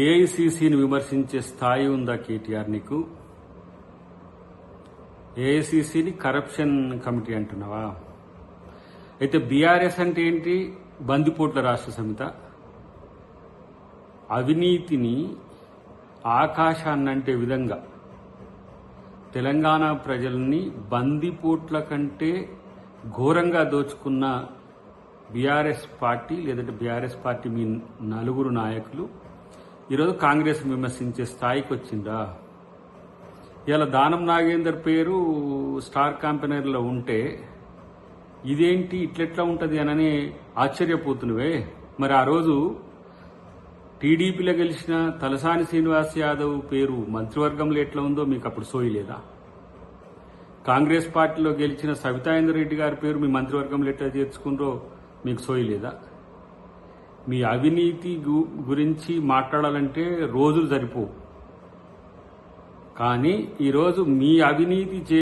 ఏఐసీసీని విమర్శించే స్థాయి ఉందా కేటీఆర్ నీకు? ఏఐసీసీని కరప్షన్ కమిటీ అంటున్నావా? అయితే బీఆర్ఎస్ అంటే ఏంటి? బందిపోట్ల రాష్ట్ర సమిత. అవినీతిని ఆకాశాన్నంటే విధంగా తెలంగాణ ప్రజల్ని బందిపోట్ల కంటే ఘోరంగా దోచుకున్న బీఆర్ఎస్ పార్టీ, లేదంటే బీఆర్ఎస్ పార్టీ మీ నలుగురు నాయకులు ఈరోజు కాంగ్రెస్ విమర్శించే స్థాయికి వచ్చిందా? ఇలా దానం నాగేందర్ పేరు స్టార్ క్యాంపెయినర్లో ఉంటే ఇదేంటి ఇట్లెట్లా ఉంటుంది అని ఆశ్చర్యపోతున్నవే. మరి ఆ రోజు టీడీపీలో గెలిచిన తలసాని శ్రీనివాస్ యాదవ్ పేరు మంత్రివర్గంలో ఎట్లా ఉందో మీకు అప్పుడు సోయలేదా? కాంగ్రెస్ పార్టీలో గెలిచిన సవితాయిందర్ రెడ్డి గారి పేరు మీ మంత్రివర్గంలో ఎట్లా చేర్చుకుందో మీకు సోయలేదా? మీ అవినీతి గురించి మాట్లాడాలంటే రోజులు సరిపోవు. కానీ ఈరోజు మీ అవినీతి